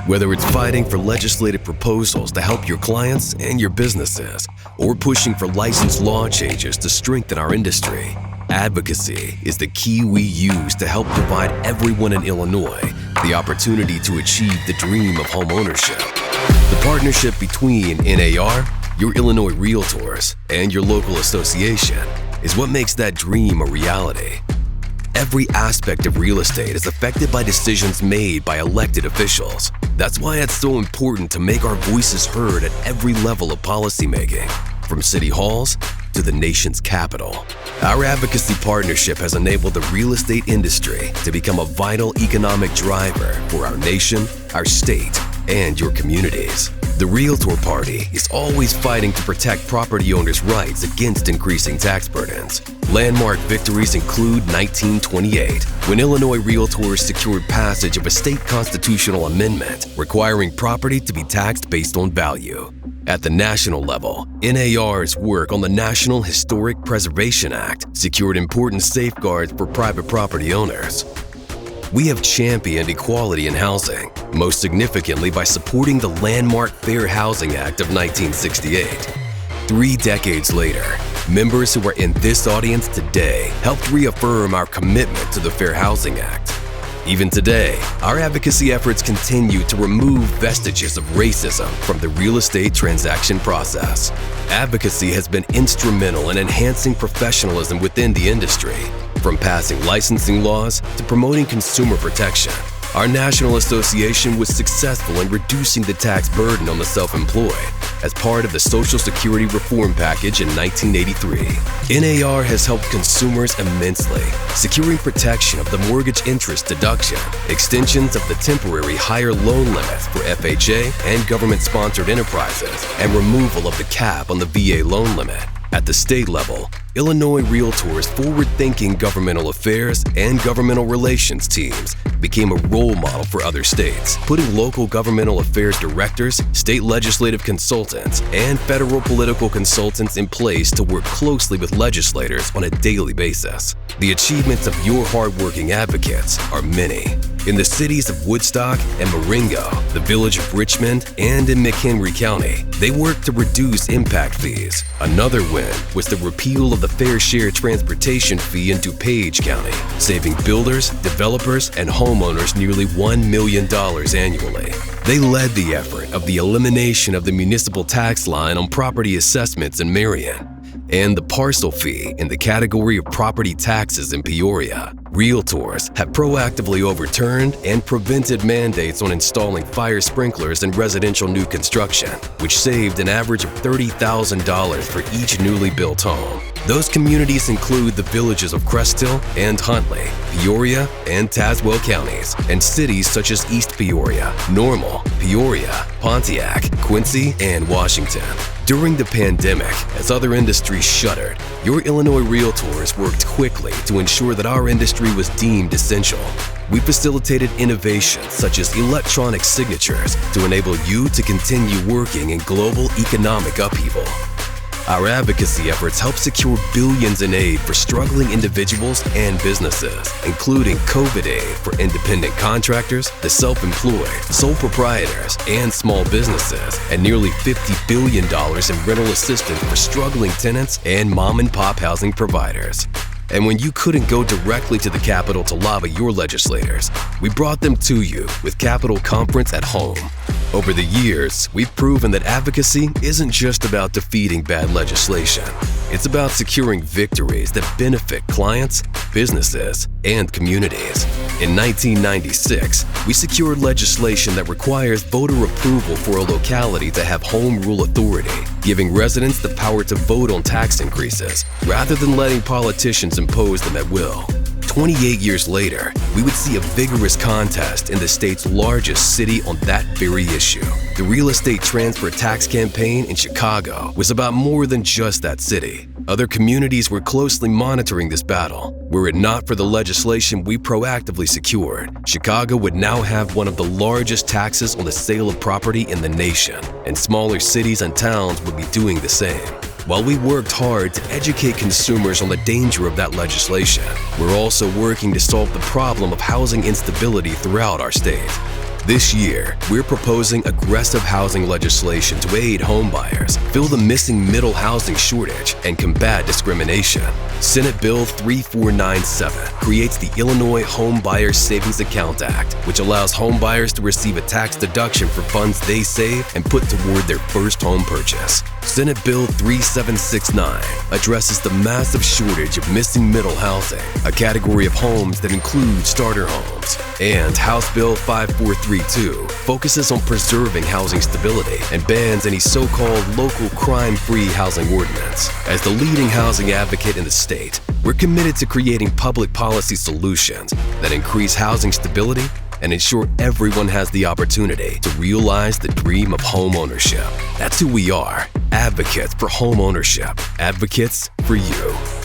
Whether it's fighting for legislative proposals to help your clients and your businesses, or pushing for license law changes to strengthen our industry, advocacy is the key we use to help provide everyone in Illinois the opportunity to achieve the dream of homeownership. The partnership between NAR, your Illinois Realtors, and your local association is what makes that dream a reality. Every aspect of real estate is affected by decisions made by elected officials. That's why it's so important to make our voices heard at every level of policymaking, from city halls to the nation's capital. Our advocacy partnership has enabled the real estate industry to become a vital economic driver for our nation, our state, and your communities. The Realtor Party is always fighting to protect property owners' rights against increasing tax burdens. Landmark victories include 1928, when Illinois Realtors secured passage of a state constitutional amendment requiring property to be taxed based on value. At the national level, NAR's work on the National Historic Preservation Act secured important safeguards for private property owners. We have championed equality in housing, most significantly by supporting the landmark Fair Housing Act of 1968. 3 decades later, members who are in this audience today helped reaffirm our commitment to the Fair Housing Act. Even today, our advocacy efforts continue to remove vestiges of racism from the real estate transaction process. Advocacy has been instrumental in enhancing professionalism within the industry, from passing licensing laws to promoting consumer protection. Our national association was successful in reducing the tax burden on the self-employed as part of the Social Security Reform Package in 1983. NAR has helped consumers immensely, securing protection of the mortgage interest deduction, extensions of the temporary higher loan limits for FHA and government-sponsored enterprises, and removal of the cap on the VA loan limit. At the state level, Illinois Realtors' forward-thinking governmental affairs and governmental relations teams became a role model for other states, putting local governmental affairs directors, state legislative consultants, and federal political consultants in place to work closely with legislators on a daily basis. The achievements of your hardworking advocates are many. In the cities of Woodstock and Marengo, the village of Richmond, and in McHenry County, they worked to reduce impact fees. Another win was the repeal of the Fair Share Transportation Fee in DuPage County, saving builders, developers, and homeowners nearly $1 million annually. They led the effort of the elimination of the municipal tax line on property assessments in Marion, and the parcel fee in the category of property taxes in Peoria. Realtors have proactively overturned and prevented mandates on installing fire sprinklers in residential new construction, which saved an average of $30,000 for each newly built home. Those communities include the villages of Crest Hill and Huntley, Peoria and Tazewell counties, and cities such as East Peoria, Normal, Peoria, Pontiac, Quincy, and Washington. During the pandemic, as other industries shuttered, your Illinois Realtors worked quickly to ensure that our industry was deemed essential. We facilitated innovations such as electronic signatures to enable you to continue working in global economic upheaval. Our advocacy efforts help secure billions in aid for struggling individuals and businesses, including COVID aid for independent contractors, the self-employed, sole proprietors, and small businesses, and nearly $50 billion in rental assistance for struggling tenants and mom-and-pop housing providers. And when you couldn't go directly to the Capitol to lobby your legislators, we brought them to you with Capitol Conference at Home. Over the years, we've proven that advocacy isn't just about defeating bad legislation. It's about securing victories that benefit clients, businesses, and communities. In 1996, we secured legislation that requires voter approval for a locality to have home rule authority, giving residents the power to vote on tax increases rather than letting politicians impose them at will. 28 years later, we would see a vigorous contest in the state's largest city on that very issue. The real estate transfer tax campaign in Chicago was about more than just that city. Other communities were closely monitoring this battle. Were it not for the legislation we proactively secured, Chicago would now have one of the largest taxes on the sale of property in the nation, and smaller cities and towns would be doing the same. While we worked hard to educate consumers on the danger of that legislation, we're also working to solve the problem of housing instability throughout our state. This year, we're proposing aggressive housing legislation to aid homebuyers, fill the missing middle housing shortage, and combat discrimination. Senate Bill 3497 creates the Illinois Home Buyer Savings Account Act, which allows homebuyers to receive a tax deduction for funds they save and put toward their first home purchase. Senate Bill 3769 addresses the massive shortage of missing middle housing, a category of homes that include starter homes. And House Bill 5432 focuses on preserving housing stability and bans any so-called local crime-free housing ordinance. As the leading housing advocate in the state, we're committed to creating public policy solutions that increase housing stability and ensure everyone has the opportunity to realize the dream of home ownership. That's who we are, advocates for home ownership, advocates for you.